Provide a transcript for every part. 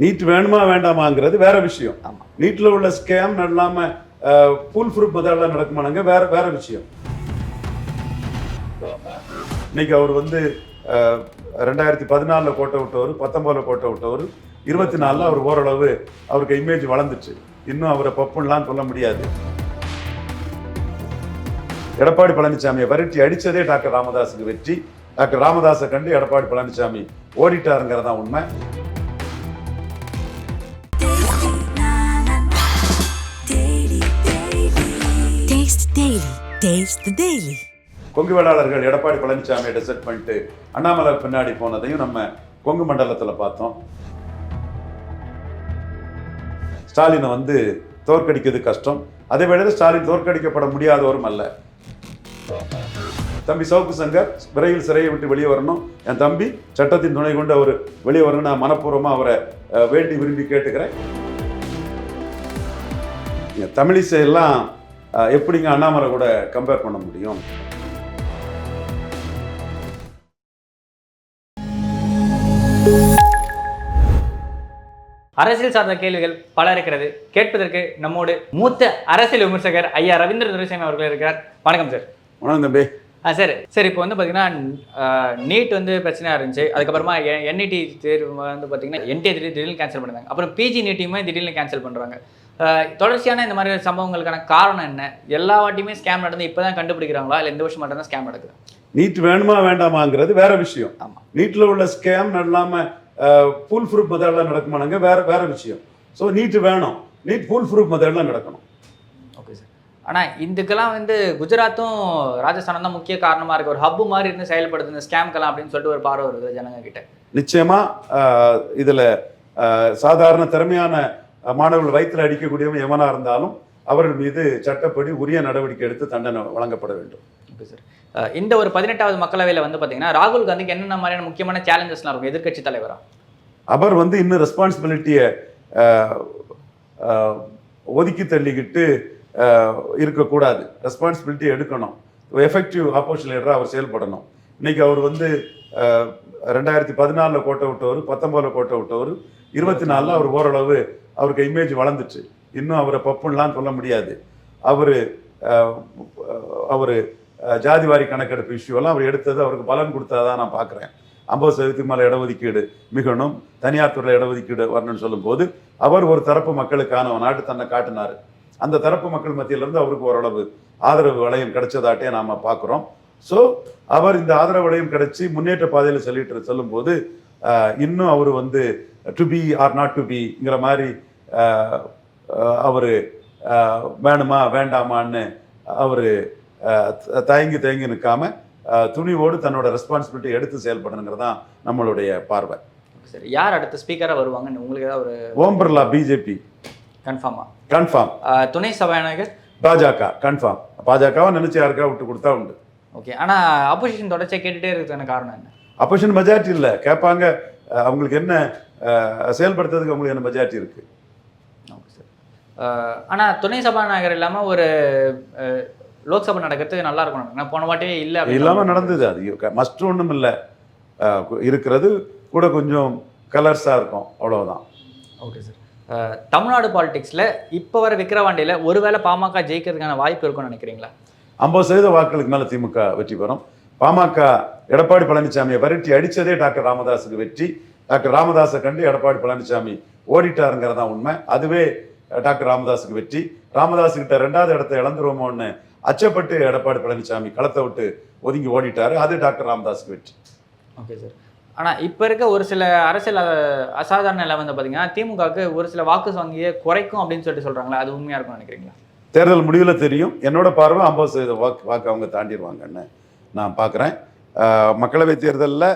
NEET வேணுமா வேண்டாமாங்கிறது வேற விஷயம். நீட்ல உள்ள ஸ்கேம் இல்லாம ஃபுல் ப்ரூஃப் மெத்தட்ல நடக்குமானாங்க வேற வேற விஷயம். இன்னைக்கு அவர் வந்து 2014 கோட்டை விட்டவர், 19 கோட்டை விட்டவர், 24 அவர் ஓரளவு அவருக்கு இமேஜ் வளர்ந்துச்சு. இன்னும் அவரை பப்புலாம் சொல்ல முடியாது. எடப்பாடி பழனிசாமியை விரட்டி அடிச்சதே டாக்டர் ராமதாஸுக்கு வெற்றி. டாக்டர் ராமதாஸை கண்டு எடப்பாடி பழனிசாமி ஓடிட்டாருங்கிறதா உண்மை. கொங்கு வேளாளர்கள் எடப்பாடி பழனிசாமியை டெசெட் பண்ணிட்டு அண்ணாமலை பின்னாடி போனதையும் நம்ம கொங்கு மண்டலத்தில் பார்த்தோம். ஸ்டாலினை வந்து தோற்கடிக்கிறது கஷ்டம். அதே வேளையில் ஸ்டாலின் தோற்கடிக்கப்பட முடியாதவரும் அல்ல. தம்பி சவுக்கு சங்கர் விரைவில் சிறையை விட்டு வெளியே வரணும். என் தம்பி சட்டத்தின் துணை கொண்டு அவர் வெளியே வரணும். நான் மனப்பூர்வமாக அவரை வேண்டி விரும்பி கேட்டுக்கிறேன். தமிழிசை எல்லாம் எப்படிங்க அண்ணாமலை கூட கம்பேர் பண்ண முடியும்? அரசியல் சார்ந்த கேள்விகள் பல இருக்கிறது. கேட்பதற்கு நம்மோடு மூத்த அரசியல் விமர்சகர் ஐயா ரவீந்திர துரைசாமி அவர்கள் இருக்கிறார். வணக்கம் சார். வணக்கம் தம்பி. சார் இப்போ வந்து பார்த்தீங்கன்னா நீட் வந்து பிரச்சனையாக இருந்துச்சு. அதுக்கப்புறமா என்ஐடி தேர்வு வந்து பார்த்தீங்கன்னா என்டிஏ திடீர்னு கேன்சல் பண்ணுறாங்க. அப்புறம் பிஜி நீட்டையுமே திடீர்னு கேன்சல் பண்ணுறாங்க. தொடர்ச்சியான இந்த மாதிரி சம்பவங்களுக்கான காரணம் என்ன? எல்லா வாட்டியுமே ஸ்கேம் நடந்து இப்போ தான் கண்டுபிடிக்கிறாங்களா, இல்லை இந்த வருஷம் மட்டும் தான் ஸ்கேம் நடக்குது? நீட் வேணுமா வேண்டாமாங்கிறது வேற விஷயம். ஆமாம், நீட்டில் உள்ள ஸ்கேம் இல்லாமல் ஃபுல் ப்ரூஃப் மெத்தட்ல நடக்குமானாங்க வேற வேற விஷயம். ஸோ நீட் வேணும், நீட் ஃபுல் ப்ரூஃப் மெத்தட்ல நடக்கணும். Okay sir. ஆனால் இதுக்கெல்லாம் வந்து குஜராத்தும் ராஜஸ்தானும் தான் முக்கிய காரணமாக இருக்குது. ஒரு ஹப்பு மாதிரி இருந்து செயல்படுது இந்த ஸ்கேம்க்கெல்லாம் அப்படின்னு சொல்லிட்டு ஒரு பார்வை வருது ஜனங்க கிட்ட. நிச்சயமா இதில் சாதாரண திறமையான மாணவர்கள் வயிற்றில் அடிக்கக்கூடியவங்க எவனாக இருந்தாலும் அவர்கள் மீது சட்டப்படி உரிய நடவடிக்கை எடுத்து தண்டனை வழங்கப்பட வேண்டும். Okay sir. இந்த ஒரு 18வது மக்களவையில் வந்து பார்த்தீங்கன்னா ராகுல் காந்திக்கு என்னென்ன மாதிரியான முக்கியமான சேலஞ்சஸ்லாம் இருக்கும் எதிர்கட்சி தலைவரா? அவர் வந்து இன்னும் ரெஸ்பான்சிபிலிட்டியை ஒதுக்கி தள்ளிக்கிட்டு இருக்கக்கூடாது. ரெஸ்பான்சிபிலிட்டி எடுக்கணும். எஃபெக்டிவ் ஆப்போசிஷன் லீடராக அவர் செயல்படணும். இன்னைக்கு அவர் வந்து 2014 கோட்டை விட்டவர், 19 கோட்டை விட்டவர், 24 அவர் ஓரளவு அவருக்கு இமேஜ் வளர்ந்துச்சு. இன்னும் அவரை பப்புலாம் சொல்ல முடியாது. அவர் ஜாதிவாரி கணக்கெடுப்பு இஷ்யூவெல்லாம் அவர் எடுத்தது அவருக்கு பலன் கொடுத்ததான் நான் பார்க்குறேன். 50% மேலே இடஒதுக்கீடு மிகணும், தனியார் துறையில் இடஒதுக்கீடு வரணும்னு சொல்லும்போது அவர் ஒரு தரப்பு மக்களுக்கான நாட்டு தன்னை காட்டினார். அந்த தரப்பு மக்கள் மத்தியிலிருந்து அவருக்கு ஓரளவு ஆதரவு வளையம் கிடைச்சதாட்டே நாம் பார்க்குறோம். ஸோ அவர் இந்த ஆதரவு வளையம் கிடைச்சி முன்னேற்ற பாதையில் சொல்லும்போது இன்னும் அவர் வந்து to be or not to பிங்கிற மாதிரி அவர் வேணுமா வேண்டாமான்னு அவர் தயங்கி நிற்காம துணிவோடு தன்னோட ரெஸ்பான்சிபிலிட்டி எடுத்து செயல்படணுங்கிறதான் நம்மளுடைய பார்வை. சரி, யார் அடுத்த ஸ்பீக்கராக வருவாங்கன்னு உங்களுக்கு ஏதாவது ஒரு? ஓம் பிர்லா பிஜேபி கன்ஃபார்மா? கன்ஃபார்ம். துணை சபாநாயகர் பாஜக கன்ஃபார்ம். பாஜகவை நினைச்சு யாருக்கா விட்டு கொடுத்தா உண்டு. ஓகே. ஆனால் அப்போசிஷன் தொடர்ச்சியாக கேட்டுகிட்டே இருக்கிறதுக்கான காரணம் என்ன? அப்போசிஷன் மெஜாரிட்டி இல்லை கேட்பாங்க. அவங்களுக்கு என்ன செயல்படுத்துறதுக்கு அவங்களுக்கு என்ன மெஜாரிட்டி இருக்கு? Okay sir. ஆனால் துணை சபாநாயகர் இல்லாமல் ஒரு லோக்சபா நடக்கிறதுக்கு நல்லா இருக்கணும். நான் போன வாட்டியே இல்லை இல்லாமல் நடந்தது. அது மஸ்ட் ஒன்றும் இல்லை, இருக்கிறது கூட கொஞ்சம் கலர்ஸாக இருக்கும், அவ்வளோதான். Okay sir. தமிழ்நாடு பாலிடிக்ஸில் இப்போ வர விக்கிரவாண்டியில் ஒருவேளை பாமக ஜெயிக்கிறதுக்கான வாய்ப்பு இருக்குன்னு நினைக்கிறீங்களா? 50% வாக்குகளுக்கு மேலே திமுக வெற்றி பெறும். பாமக எடப்பாடி பழனிசாமியை விரட்டி அடித்ததே டாக்டர் ராமதாஸுக்கு வெற்றி. டாக்டர் ராமதாஸை கண்டு எடப்பாடி பழனிசாமி ஓடிட்டாருங்கிறதான் உண்மை. அதுவே டாக்டர் ராமதாஸுக்கு வெற்றி. ராமதாஸுக்கிட்ட 2வது இடத்தை இழந்துருவோமோன்னு அச்சப்பட்டு எடப்பாடி பழனிசாமி களத்தை விட்டு ஒதுங்கி ஓடிட்டாரு. அது டாக்டர் ராமதாஸுக்கு வெற்றி. Okay sir. ஆனால் இப்போ இருக்க ஒரு சில அரசியல் அசாதாரண நிலை வந்து பார்த்தீங்கன்னா திமுகவுக்கு ஒரு சில வாக்கு வங்கியை குறைக்கும் அப்படின்னு சொல்கிறாங்களா, அது உண்மையாக இருக்கும்னு நினைக்கிறீங்களா? தேர்தல் முடிவில் தெரியும். என்னோட பார்வை 50% வாக்கு அவங்க தாண்டிடுவாங்கன்னு நான் பார்க்குறேன். மக்களவை தேர்தலில்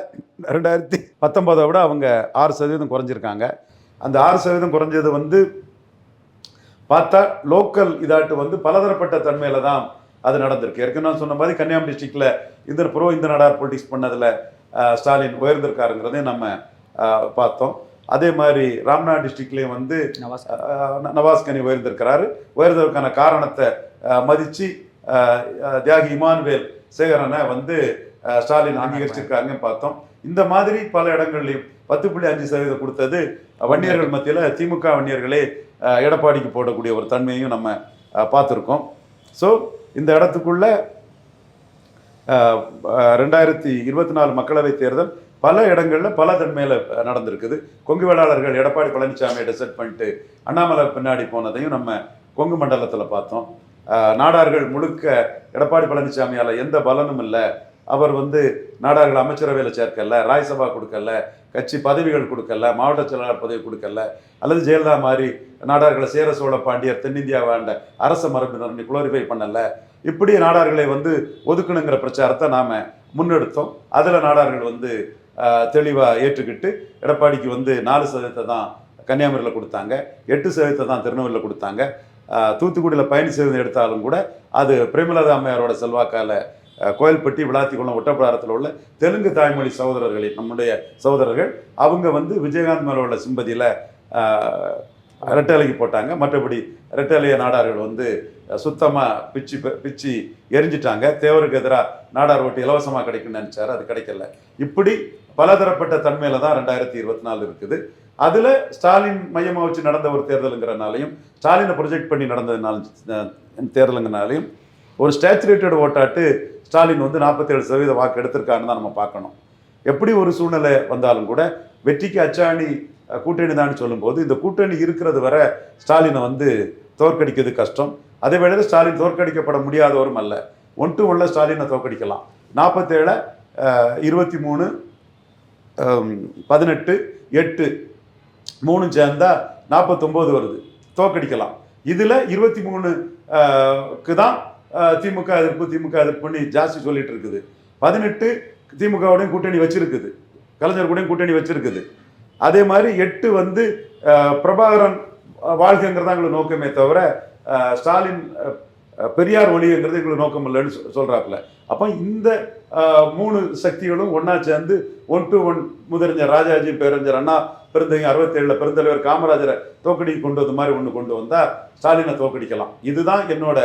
2019 விட அவங்க 6% குறைஞ்சிருக்காங்க. அந்த 6% குறைஞ்சது வந்து பார்த்தா லோக்கல் இதாட்டு வந்து பலதரப்பட்ட தன்மையில் தான் அது நடந்திருக்கு. ஏற்கனவே சொன்ன மாதிரி கன்னியாகுமரி டிஸ்ட்ரிக்டில் இந்த நாடார் பொலிட்டிக்ஸ் பண்ணதில் ஸ்டாலின் உயர்ந்திருக்காருங்கிறதையும் நம்ம பார்த்தோம். அதே மாதிரி ராம்நாத் டிஸ்ட்ரிக்ட்லேயும் வந்து நவாஸ் கனி உயர்ந்திருக்கிறாரு. உயர்ந்ததற்கான காரணத்தை மதித்து தியாகி இமானுவேல் சேகரனை வந்து ஸ்டாலின் அங்கீகரிச்சிருக்காருன்னு பார்த்தோம். இந்த மாதிரி பல இடங்கள்லையும் 10.5% கொடுத்தது வன்னியர்கள் மத்தியில் திமுக வன்னியர்களே எடப்பாடிக்கு போடக்கூடிய ஒரு தன்மையும் நம்ம பார்த்துருக்கோம். ஸோ இந்த இடத்துக்குள்ள 2024 மக்களவைத் தேர்தல் பல இடங்களில் பல தன்மையில் நடந்திருக்குது. கொங்கு வேளாளர்கள் எடப்பாடி பழனிசாமியை டெசெட் பண்ணிட்டு அண்ணாமலை பின்னாடி போனதையும் நம்ம கொங்கு மண்டலத்தில் பார்த்தோம். நாடார்கள் முழுக்க எடப்பாடி பழனிசாமியால் எந்த பலனும் இல்லை, அவர் நாடார்கள் அமைச்சரவையில் சேர்க்கல, ராஜ்சபா கொடுக்கல, கட்சி பதவிகள் கொடுக்கல, மாவட்ட செயலாளர் பதவி கொடுக்கல, அல்லது ஜெயலலிதா மாதிரி நாடார்களை சேர சோழ பாண்டியர் தென்னிந்தியா வாழ்ந்த அரச மரபினர் குளோரிஃபை பண்ணல, இப்படி நாடார்களை ஒதுக்கணுங்கிற பிரச்சாரத்தை நாம் முன்னெடுத்தோம். அதில் நாடார்கள் தெளிவாக ஏற்றுக்கிட்டு எடப்பாடிக்கு 4% தான் கன்னியாகுமரியில் கொடுத்தாங்க, 8% தான் திருநெல்வேலியில் கொடுத்தாங்க. தூத்துக்குடியில் 15% எடுத்தாலும் கூட அது பிரேமலதா அம்மையாரோட செல்வாக்கால கோயில்பட்டி, விளாத்திக்குளம், ஒட்டப்பிடாரத்தில் உள்ள தெலுங்கு தாய்மொழி சகோதரர்களில் நம்முடைய சகோதரர்கள் அவங்க விஜயகாந்த் மேல உள்ள சிம்பதியில் ரெட்டலைக்கு போட்டாங்க. மற்றபடி ரெட்டலைய நாடார்கள் சுத்தமாக பிச்சு எரிஞ்சிட்டாங்க. தேவருக்கு எதிராக நாடார் ஓட்டு இலவசமாக கிடைக்குன்னு நினச்சாரு, அது கிடைக்கல. இப்படி பலதரப்பட்ட தன்மையில் தான் 2024 இருக்குது. அதில் ஸ்டாலின் மையமாக வச்சு நடந்த ஒரு தேர்தலுங்கிறனாலையும், ஸ்டாலினை ப்ரொஜெக்ட் பண்ணி நடந்ததுனாலும் தேர்தலுங்கிறனாலையும் ஒரு ஸ்டேச்சுரேட்டட் ஓட்டாட்டு ஸ்டாலின் 47% வாக்கு எடுத்திருக்காருன்னு தான் நம்ம பார்க்கணும். எப்படி ஒரு சூழ்நிலை வந்தாலும் கூட வெற்றிக்கு அச்சாணி கூட்டணி தான் சொல்லும்போது, இந்த கூட்டணி இருக்கிறது வரை ஸ்டாலினை தோற்கடிக்கிறது கஷ்டம். அதே வேளையில் ஸ்டாலின் தோற்கடிக்கப்பட முடியாதவரும் அல்ல. 1-1 ஸ்டாலினை தோற்கடிக்கலாம். 47, 23, 18, 8 3 சேர்ந்தா 49 வருது, தோற்கடிக்கலாம். இதில் 23க்கு தான் திமுக எதிர்ப்புன்னு ஜாஸ்தி சொல்லிட்டு இருக்குது. 18 திமுகவுடையும் கூட்டணி வச்சிருக்குது, கலைஞர் கூடயும் கூட்டணி வச்சிருக்குது. அதே மாதிரி 8 பிரபாகரன் வாழ்க்கைங்கிறதா எங்களுக்கு நோக்கமே தவிர ஸ்டாலின் பெரியார் ஒளிங்கிறது எங்களுக்கு நோக்கம் இல்லைன்னு சொல்றாப்புல. அப்போ இந்த 3 சக்திகளும் ஒன்னா சேர்ந்து 1-1 முதறிஞர் ராஜாஜி, பேரறிஞர் அண்ணா பிறந்தவங்க 67 பெருந்தலைவர் காமராஜரை தோக்கடி கொண்டு வந்த மாதிரி ஒன்று கொண்டு வந்தா ஸ்டாலினை தோக்கடிக்கலாம். இதுதான் என்னோட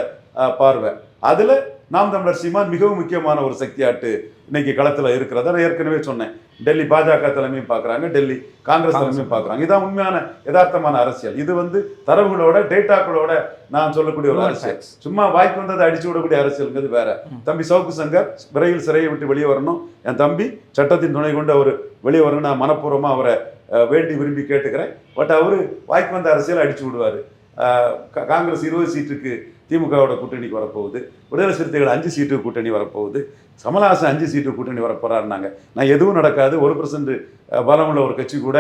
பார்வை. அதில் நாம் தமிழர் சீமான் மிகவும் முக்கியமான ஒரு சக்தியாட்டு இன்னைக்கு களத்தில் இருக்கிறத நான் ஏற்கனவே சொன்னேன். டெல்லி பாஜக தலைமையும் பார்க்குறாங்க, டெல்லி காங்கிரஸ் தலைமையும் பார்க்குறாங்க. இதான் உண்மையான யதார்த்தமான அரசியல். இது தரவுகளோட டேட்டாக்களோட நான் சொல்லக்கூடிய ஒரு அரசியல். சும்மா வாய்க்கு வந்ததை அடிச்சு விடக்கூடிய அரசியல்ங்கிறது வேற. தம்பி சவுக்கு சங்கர் விரைவில் சிறையை விட்டு வெளியே வரணும். என் தம்பி சட்டத்தின் துணை கொண்டு அவர் வெளியே வரணும். நான் மனப்பூர்வமாக அவரை வேண்டி விரும்பி கேட்டுக்கிறேன். பட் அவர் வாய்க்கு வந்த அரசியல் அடிச்சு விடுவார். காங்கிரஸ் 20 சீட்டுக்கு திமுகவோட கூட்டணிக்கு வரப்போகுது. விடுதலை சிறுத்தைகள் 5 சீட்டுக்கு கூட்டணி வரப்போகுது. கமலஹாசன் 5 சீட்டுக்கு கூட்டணி வரப்போறாருனாங்க. நான் எதுவும் நடக்காது, 1% பலமுள்ள ஒரு கட்சி கூட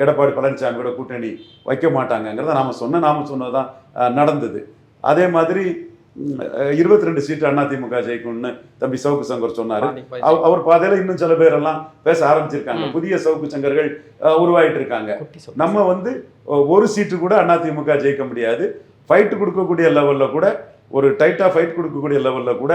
எடப்பாடி பழனிசாமி கூட கூட்டணி வைக்க மாட்டாங்கங்கிறத நாம சொன்னதுதான் நடந்தது. அதே மாதிரி 22 சீட்டு அதிமுக ஜெயிக்கும்னு தம்பி சவுக்கு சங்கர் சொன்னாரு. அவர் பாதையில இன்னும் சில பேரெல்லாம் பேச ஆரம்பிச்சிருக்காங்க. புதிய சவுக்கு சங்கர்கள் உருவாயிட்டு இருக்காங்க. நம்ம 1 சீட்டு கூட அதிமுக ஜெயிக்க முடியாது. ஃபைட் கொடுக்கக்கூடிய லெவலில் கூட, ஒரு டைட்டாக ஃபைட் கொடுக்கக்கூடிய லெவலில் கூட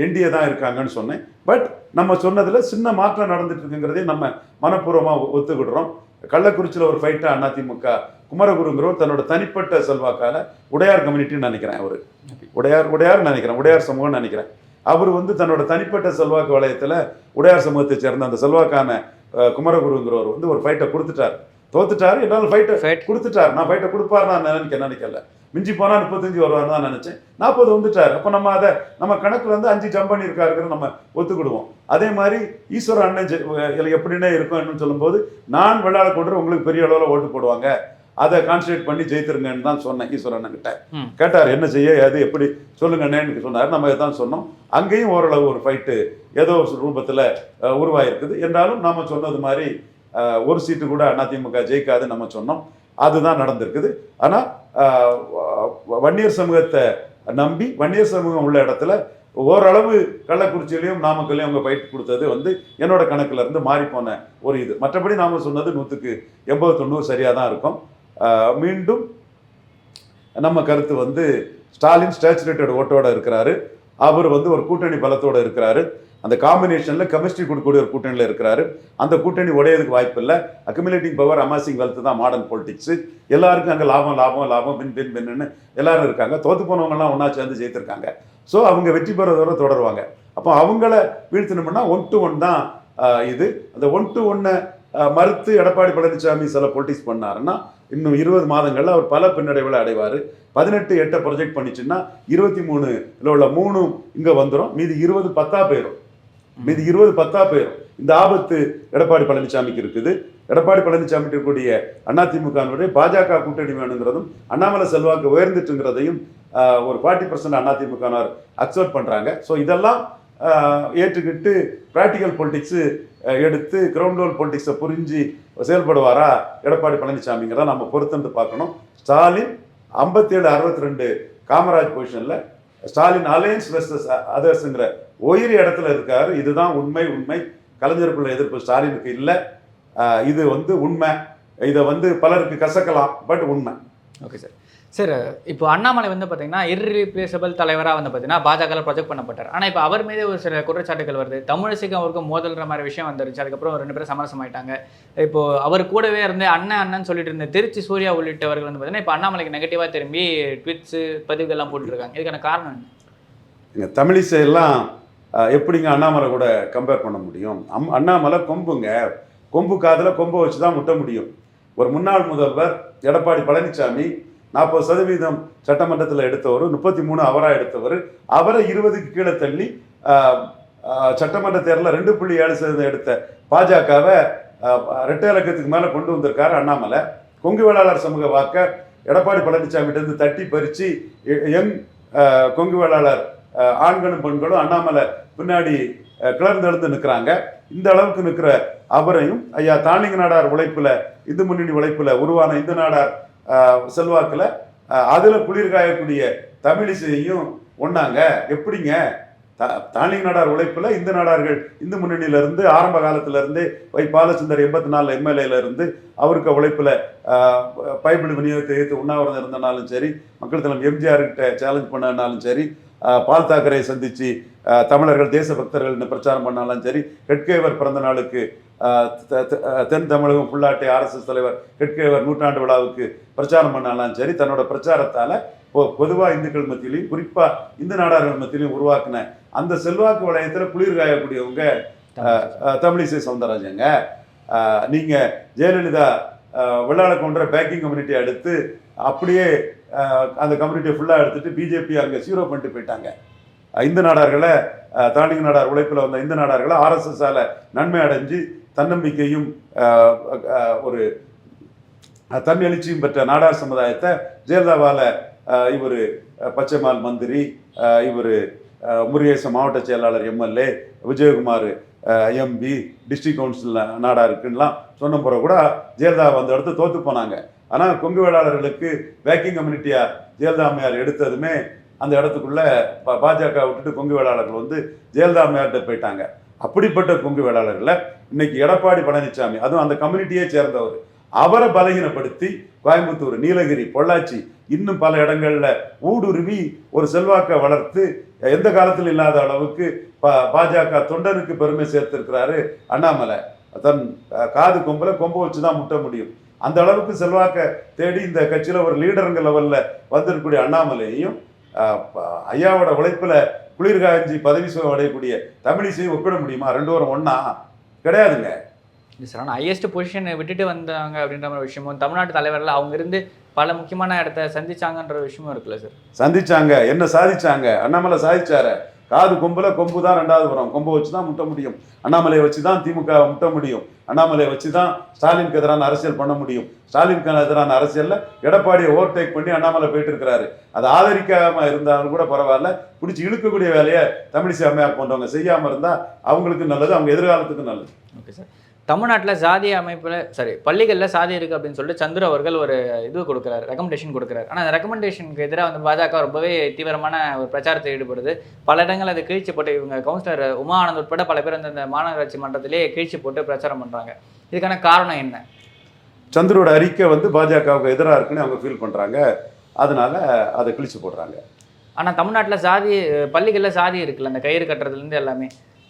என்டிஏ தான் இருக்காங்கன்னு சொன்னேன். பட் நம்ம சொன்னதில் சின்ன மாற்றம் நடந்துட்டு இருக்குங்கிறதே நம்ம மனப்பூர்வமாக ஒத்துக்கிடுறோம். கள்ளக்குறிச்சியில் ஒரு ஃபைட்டாக அதிமுக குமரகுருங்கிறவர் தன்னோட தனிப்பட்ட செல்வாக்கால உடையார் கம்யூனிட்டின்னு நினைக்கிறேன், அவர் உடையார் நினைக்கிறேன், உடையார் சமூகம்னு நினைக்கிறேன். அவர் தன்னோட தனிப்பட்ட செல்வாக்கு வளையத்தில் உடையார் சமூகத்தை சேர்ந்த அந்த செல்வாக்கான குமரகுருங்கிறவர் ஒரு ஃபைட்டை கொடுத்துட்டார். தோத்துட்டாரு, என்னால் ஃபைட்டை கொடுத்துட்டார். நான் ஃபைட்டை கொடுப்பாரு நான் நினைக்கல. மிஞ்சி போனால் 35 வருவார்னு தான் நினைச்சேன். 40 வந்துட்டார். அப்போ நம்ம அதை நம்ம கணக்குல 5 ஜம்ப் பண்ணியிருக்காருங்கிற நம்ம ஒத்துக்கிடுவோம். அதே மாதிரி ஈஸ்வர அண்ணன் எப்படின்னே இருக்கும்னு சொல்லும்போது, நான் வெள்ளாள கொண்டு உங்களுக்கு பெரிய அளவில் ஓட்டு போடுவாங்க, அதை கான்சன்ட்ரேட் பண்ணி ஜெயித்திருங்கன்னு தான் சொன்னேன். ஈஸ்வர அண்ணன் கிட்ட கேட்டார், என்ன செய்ய, அது எப்படி சொல்லுங்கண்ணேன்னு சொன்னார். நம்ம இதான் சொன்னோம். அங்கேயும் ஓரளவு ஒரு ஃபைட்டு ஏதோ ஒரு ரூபத்தில் உருவாயிருக்குது. என்றாலும் நாம சொன்னது மாதிரி 1 சீட்டு கூட அதிமுக ஜெயிக்காது நம்ம சொன்னோம். அதுதான் நடந்திருக்குது. ஆனால் வன்னியர் சமூகத்தை நம்பி வன்னியர் சமூகம் உள்ள இடத்துல ஓரளவு கள்ளக்குறிச்சியிலையும் நாமக்கல்லையும் அவங்க ஃபைட் கொடுத்தது என்னோட கணக்குல இருந்து மாறி போன ஒரு இது. மற்றபடி நாம சொன்னது 100க்கு 80-90 சரியாக தான் இருக்கும். மீண்டும் நம்ம கருத்து ஸ்டாலின் ஸ்டேச்சுரேட்டட் ஓட்டோட இருக்கிறாரு. அவர் ஒரு கூட்டணி பலத்தோட இருக்கிறாரு. அந்த காம்பினேஷனில் கெமிஸ்ட்ரி கொடுக்கக்கூடிய ஒரு கூட்டணியில் இருக்கிறாரு. அந்த கூட்டணி உடையதுக்கு வாய்ப்பு இல்லை. அக்குமுலேட்டிங் பவர், அமாசிங் வெல்த் தான் மாடர்ன் பொலிட்டிக்ஸ். எல்லாருக்கும் அங்கே லாபம் பின்னு எல்லாரும் இருக்காங்க. தோத்து போனவங்கலாம் ஒன்றா சேர்ந்து ஜெயித்திருக்காங்க. ஸோ அவங்க வெற்றி பெறதோட தொடருவாங்க. அப்போ அவங்கள வீழ்த்தணும்னா 1-1 தான் இது. அந்த 1-1 மறுத்து எடப்பாடி பழனிசாமி சில பொலிட்டிக்ஸ் பண்ணாருன்னா இன்னும் 20 மாதங்கள்ல அவர் பல பின்னடைவுகளை அடைவார். 18 ப்ரொஜெக்ட் பண்ணிச்சுன்னா 23 உள்ள 3 இங்க வந்துடும், மீதி 20 10 போயிடும். மீதி 20 10 போயிடும். இந்த ஆபத்து எடப்பாடி பழனிசாமிக்கு இருக்குது. எடப்பாடி பழனிசாமி இருக்கக்கூடிய அதிமுகவினுடைய பாஜக கூட்டணி வேணுங்கிறதும் அண்ணாமலை செல்வாக்கு உயர்ந்துட்டுங்கிறதையும் ஒரு 40% அதிமுகவினர் அக்செப்ட் பண்றாங்க. ஸோ இதெல்லாம் ஏற்றுக்கிட்டு ப்ராக்டிக்கல் பொலிட்டிக்ஸு எடுத்து கிரவுண்ட் லெவல் பொலிட்டிக்ஸை புரிஞ்சு செயல்படுவாரா எடப்பாடி பழனிசாமிங்கிறத நம்ம பொறுத்திருந்து பார்க்கணும். ஸ்டாலின் 57-62 காமராஜ் பொசிஷனில் ஸ்டாலின் அலையன்ஸ் வெர்சஸ் அதர்ஸுங்கிற உயிரி இடத்துல இருக்காரு. இதுதான் உண்மை. கலைஞருக்குள்ள எதிர்ப்பு ஸ்டாலினுக்கு இல்லை. இது உண்மை. இதை பலருக்கு கசக்கலாம், பட் உண்மை. Okay sir. சார், இப்போ அண்ணாமலை பார்த்தீங்கன்னா இர்ரீப்ளேசபிள் தலைவராக பார்த்தீங்கன்னா பாஜக ப்ரொஜெக்ட் பண்ணப்பட்டார். ஆனால் இப்போ அவர் மீது ஒரு சில குற்றச்சாட்டுகள் வருது. தமிழிசைக்கும் அவருக்கும் மோதல்ற மாதிரி விஷயம் வந்துருச்சு. அதுக்கப்புறம் 2 பேரும் சமரசம் ஆயிட்டாங்க. இப்போ அவர் கூடவே இருந்து அண்ணன் சொல்லிட்டு இருந்த திருச்சி சூர்யா உள்ளிட்டவர்கள் பார்த்தீங்கன்னா இப்போ அண்ணாமலைக்கு நெகட்டிவாக திரும்பி ட்விட்ஸு பதிவுகள்லாம் போட்டுருக்காங்க. இதுக்கான காரணம் என்ன? தமிழிசை எல்லாம் எப்படிங்க அண்ணாமலை கூட கம்பேர் பண்ண முடியும்? அண்ணாமலை கொம்பு காதில் கொம்பை வச்சு தான் முட்ட முடியும். ஒரு முன்னாள் முதல்வர் எடப்பாடி பழனிசாமி 40% சட்டமன்றத்தில் எடுத்தவர், 33 அவராக எடுத்தவர். அவரை 20க்கு கீழே தள்ளி சட்டமன்ற தேர்தலில் 2.7% எடுத்த பாஜகவை 2 இலக்கத்துக்கு மேலே கொண்டு வந்திருக்காரு அண்ணாமலை. கொங்கு வேளாளர் சமூக வாக்க எடப்பாடி பழனிசாமிகிட்ட தட்டி பறித்து யங் கொங்கு வேளாளர் ஆண்களும் பெண்களும் அண்ணாமலை பின்னாடி கிளர்ந்தெழுந்து நிற்கிறாங்க. இந்த அளவுக்கு நிற்கிற அவரையும் ஐயா தாண்டிங்க நாடார் உழைப்பில், இந்து முன்னணி உழைப்பில் உருவான இந்து நாடார் செல்வாக்கில் அதில் குளிர் காயக்கூடிய தமிழிசையையும் ஒன்றாங்க. எப்படிங்க? தாண்டிங்க நாடார் உழைப்பில் இந்து நாடார்கள் இந்து முன்னணியிலிருந்து ஆரம்ப காலத்திலேருந்து பாலச்சந்தர் 84 எம்எல்ஏல இருந்து அவருக்கு உழைப்பில் பைபிள் விநியோகத்தை எதிர்த்து உண்ணாவிரதம் இருந்தனாலும் சரி, மக்கள் தலைவர் எம்ஜிஆர்கிட்ட சேலஞ்ச் பண்ணனாலும் சரி, பால் தாக்கரே சந்தித்து தமிழர்கள் தேசபக்தர்கள்னு பிரச்சாரம் பண்ணாலும் சரி, ஹெட்கேவர் பிறந்த நாளுக்கு தென் தமிழகம் புள்ளாட்டை RSS தலைவர் ஹெட்கேவர் 100ஆண்டு விழாவுக்கு பிரச்சாரம் பண்ணாலும் சரி, தன்னோட பிரச்சாரத்தால் பொதுவாக இந்துக்கள் மத்தியிலையும் குறிப்பாக இந்து நாடார்கள் மத்தியிலையும் உருவாக்கின அந்த செல்வாக்கு வளையத்தில் குளிர் காயக்கூடியவங்க தமிழிசை சவுந்தரராஜங்க. நீங்கள் ஜெயலலிதா வெள்ளாள கவுண்டரை பேக்கிங் கம்யூனிட்டியை எடுத்து அப்படியே அந்த கம்யூனிட்டியை ஃபுல்லாக எடுத்துட்டு பிஜேபி அங்கே 0 பண்ணிட்டு போயிட்டாங்க. இந்து நாடார்களை தாண்டிங்க நாடார் உழைப்பில் வந்த இந்து நாடார்களை RSSஆல் நன்மை அடைஞ்சு தன்னம்பிக்கையும் ஒரு தன்னெழுச்சியும் பெற்ற நாடார் சமுதாயத்தை ஜெயலலிதாவால் இவர் பச்சைமால் மந்திரி, இவர் முருகேசன் மாவட்ட செயலாளர் MLA, Vijayakumar MP, district council நாடாருக்குன்னெலாம் சொன்ன பிறகு கூட ஜெயலலிதா அந்த இடத்து தோற்று போனாங்க. ஆனால் கொங்கு வேளாளர்களுக்கு பேக்கிங் கம்யூனிட்டியாக ஜெயலலிதா அம்மையார் எடுத்ததுமே அந்த இடத்துக்குள்ள பாஜக விட்டுட்டு கொங்கு வேளாளர்கள் ஜெயலலிதா அம்மையார்கிட்ட போயிட்டாங்க. அப்படிப்பட்ட கொங்கு வேளாளர்களை இன்னைக்கு எடப்பாடி பழனிசாமி, அதுவும் அந்த கம்யூனிட்டியே சேர்ந்தவர், அவரை பலகீனப்படுத்தி கோயம்புத்தூர், நீலகிரி, பொள்ளாச்சி இன்னும் பல இடங்கள்ல ஊடுருவி ஒரு செல்வாக்கை வளர்த்து எந்த காலத்தில் இல்லாத அளவுக்கு பாஜக தொண்டனுக்கு பெருமை சேர்த்திருக்கிறாரு அண்ணாமலை. தன் காது கொம்பை வச்சுதான் முட்ட முடியும். அந்த அளவுக்கு செல்வாக்க தேடி இந்த கட்சியில ஒரு லீடருங்க லெவல்ல வந்திருக்கக்கூடிய அண்ணாமலையையும் ஐயாவோட உழைப்புல குளிர் காய்ஞ்சி பதவி சுகம் அடையக்கூடிய தமிழிசையும் ஒப்பிட முடியுமா? 2 பேரும் ஒண்ணா? கிடையாதுங்க. சார், ஆனால் ஹையஸ்ட் பொசிஷனை விட்டுட்டு வந்தாங்க அப்படின்ற மாதிரி விஷயமும், தமிழ்நாட்டு தலைவர்கள் அவங்க இருந்து பல முக்கியமான இடத்த சந்திச்சாங்கன்ற விஷயமும் இருக்குல்ல சார்? சந்திச்சாங்க. என்ன சாதிச்சாங்க? அண்ணாமலை சாதிச்சாரு. காது கொம்புல கொம்பு தான் 2வது வரும். கொம்பை வச்சு தான் முட்ட முடியும். அண்ணாமலையை வச்சு தான் திமுக முட்ட முடியும். அண்ணாமலையை வச்சு தான் ஸ்டாலினுக்கு எதிரான அரசியல் பண்ண முடியும். ஸ்டாலினுக்கு எதிரான அரசியலில் எடப்பாடியை ஓவர்டேக் பண்ணி அண்ணாமலை போயிட்டு இருக்கிறாரு. அதை ஆதரிக்காம இருந்தாலும் கூட பரவாயில்ல, பிடிச்சி இழுக்கக்கூடிய வேலையை தமிழிசை அம்மையார் போன்றவங்க செய்யாமல் இருந்தால் அவங்களுக்கு நல்லது, அவங்க எதிர்காலத்துக்கு நல்லது. Okay sir. தமிழ்நாட்டில் சாதி அமைப்பில் பள்ளிகளில் சாதி இருக்குது அப்படின்னு சொல்லிட்டு சந்திர அவர்கள் ஒரு இது கொடுக்குறாரு, ரெக்கமெண்டேஷன் கொடுக்குறாரு. ஆனால் அந்த ரெக்கமெண்டேஷனுக்கு எதிராக பாஜக ரொம்பவே தீவிரமான ஒரு பிரச்சாரத்தை ஈடுபடுது. பல இடங்கள் அது கிழிச்சு போட்டு இவங்க கவுன்சிலர் உமா ஆனந்த் உட்பட பல பேர் அந்த மாநகராட்சி மன்றத்திலே கிழிச்சு போட்டு பிரச்சாரம் பண்ணுறாங்க. இதுக்கான காரணம் என்ன? சந்திரோட அறிக்கை பாஜகவுக்கு எதிராக இருக்குன்னு அவங்க ஃபீல் பண்ணுறாங்க. அதனால அதை கிழிச்சு போடுறாங்க. ஆனால் தமிழ்நாட்டில் சாதி பள்ளிகளில் சாதி இருக்குல்ல, அந்த கயிறு கட்டுறதுலேருந்து எல்லாமே.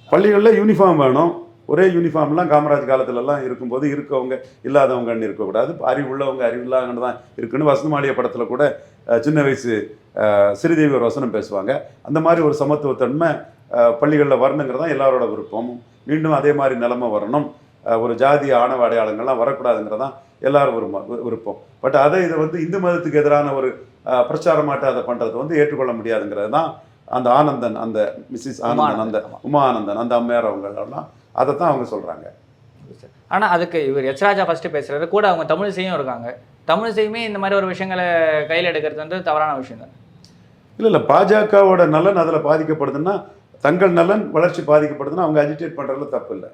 பள்ளிகளில் யூனிஃபார்ம் வேணும். ஒரே யூனிஃபார்ம்லாம் காமராஜ் காலத்துலலாம் இருக்கும்போது இருக்கவங்க இல்லாதவங்கன்னு இருக்கக்கூடாது, அறிவு உள்ளவங்க அறிவு இல்லாதவங்க தான் இருக்குன்னு வசந்தமாளிய படத்தில் கூட சின்ன வயசு ஸ்ரீதேவி ஒரு வசனம் பேசுவாங்க. அந்த மாதிரி ஒரு சமத்துவத்தன்மை பள்ளிகளில் வரணுங்கிறது தான் எல்லாரோட விருப்பமும். மீண்டும் அதே மாதிரி நிலைமை வரணும். ஒரு ஜாதி ஆணவ அடையாளங்கள்லாம் வரக்கூடாதுங்கிறதான் எல்லாரும் விருப்பம். பட் இதை வந்து இந்து மதத்துக்கு எதிரான ஒரு பிரச்சாரமாட்ட அதை பண்ணுறது வந்து ஏற்றுக்கொள்ள முடியாதுங்கிறது தான் அந்த ஆனந்தன், அந்த மிஸ்ஸஸ் ஆனந்தன், அந்த உமா ஆனந்தன், அந்த அம்மையார் அவங்களெல்லாம் அதை தான் அவங்க சொல்கிறாங்க. ஆனால் அதுக்கு இவர் எச் ராஜா ஃபஸ்ட்டு பேசுகிறாரு, கூட அவங்க தமிழிசையும் இருக்காங்க. தமிழிசையுமே இந்த மாதிரி ஒரு விஷயங்களை கையில் எடுக்கிறது வந்து தவறான விஷயம் தான். இல்லை பாஜகவோட நலன் அதில் பாதிக்கப்படுதுன்னா, தங்கள் நலன் வளர்ச்சி பாதிக்கப்படுதுன்னா அவங்க அஜிடேட் பண்ணுறதுல தப்பு இல்லை.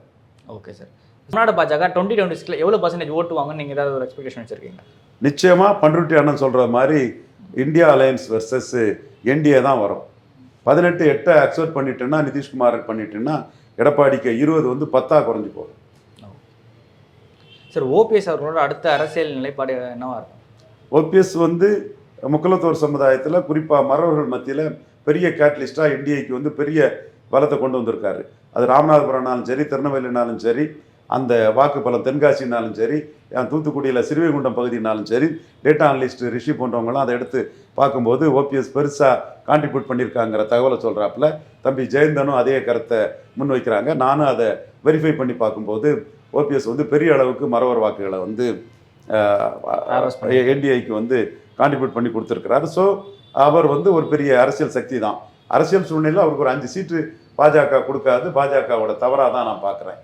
Okay sir. தமிழ்நாடு பாஜக 2026 எவ்வளோ % ஓட்டுவாங்கன்னு நீங்கள் ஏதாவது ஒரு எக்ஸ்பெக்டேஷன் வச்சுருக்கீங்க? நிச்சயமாக பண்ருட்டி அண்ணன் சொல்கிற மாதிரி இந்தியா அலையன்ஸ் வெர்சஸ் என்டிஏ தான் வரும். 18-8 அக்செப்ட் பண்ணிட்டுன்னா, நிதிஷ்குமார் பண்ணிட்டுன்னா, எடப்பாடிக்கு 20 வந்து 10 குறைஞ்சி போகும். சார், ஓபிஎஸ் அவர்களோட அடுத்த அரசியல் நிலைப்பாடு என்னவா இருக்கும்? ஓபிஎஸ் வந்து முக்குலத்தோர் சமுதாயத்தில் குறிப்பாக மறவர்கள் மத்தியில் பெரிய கேட்டலிஸ்டாக என்டிஏக்கு வந்து பெரிய பலத்தை கொண்டு வந்திருக்காரு. அது ராமநாதபுரம்னாலும் சரி, திருநெல்வேலினாலும் சரி, அந்த வாக்குப்பலம் தென்காசினாலும் சரி, தூத்துக்குடியில் சிறுவைகுண்டம் பகுதினாலும் சரி, டேட்டா அனலிஸ்ட் ரிஷி போன்றவங்களாம் அதை எடுத்து பார்க்கும்போது ஓபிஎஸ் பெருசாக கான்ட்ரிபியூட் பண்ணியிருக்காங்கிற தகவலை சொல்கிறாப்புல. தம்பி ஜெயந்தனும் அதே கருத்தை முன்வைக்கிறாங்க. நானும் அதை வெரிஃபை பண்ணி பார்க்கும்போது ஓபிஎஸ் வந்து பெரிய அளவுக்கு மறவர் வாக்குகளை வந்து என்டிஐக்கு வந்து கான்ட்ரிபியூட் பண்ணி கொடுத்துருக்கிறாரு. ஸோ அவர் வந்து ஒரு பெரிய அரசியல் சக்தி தான். அரசியல் சூழ்நிலையில் அவருக்கு ஒரு 5 சீட்டு பாஜக கொடுக்காது. பாஜகவோட தவறாக தான் நான் பார்க்குறேன்.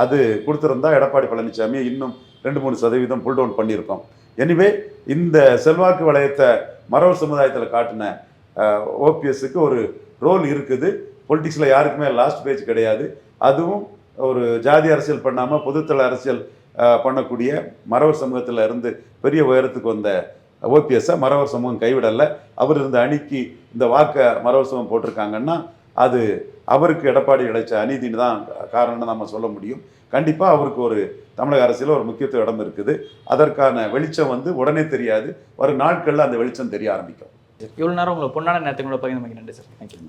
அது கொடுத்துருந்தா எடப்பாடி பழனிசாமி இன்னும் 2-3% புல் டவுன் பண்ணியிருக்கோம். எனிவே இந்த செல்வாக்கு வளையத்தை மறவர் சமுதாயத்தில் காட்டின ஓபிஎஸ்க்கு ஒரு ரோல் இருக்குது. பொலிட்டிக்ஸில் யாருக்குமே லாஸ்ட் பேஜ் கிடையாது. அதுவும் ஒரு ஜாதி அரசியல் பண்ணாமல் பொதுத்தள அரசியல் பண்ணக்கூடிய மறவர் சமூகத்தில் இருந்து பெரிய உயரத்துக்கு வந்த ஓபிஎஸ்ஸை மறவர் சமூகம் கைவிடலை. அவர் இருந்த அணிக்கு இந்த வாக்கை மறவர் சமூகம் போட்டிருக்காங்கன்னா அது அவருக்கு எடப்பாடி கிடைச்ச அநீதின்னு தான் காரணம்னு நம்ம சொல்ல முடியும். கண்டிப்பாக அவருக்கு ஒரு தமிழக அரசியலில் ஒரு முக்கியத்துவ இடம் இருக்குது. அதற்கான வெளிச்சம் வந்து உடனே தெரியாது, வரும் நாட்களில் அந்த வெளிச்சம் தெரிய ஆரம்பிக்கும். இவ்வளோ நேரம் உங்களை பொன்னான நேரத்துக்கு பகிர்ந்து நன்றி சார். தேங்க்யூ.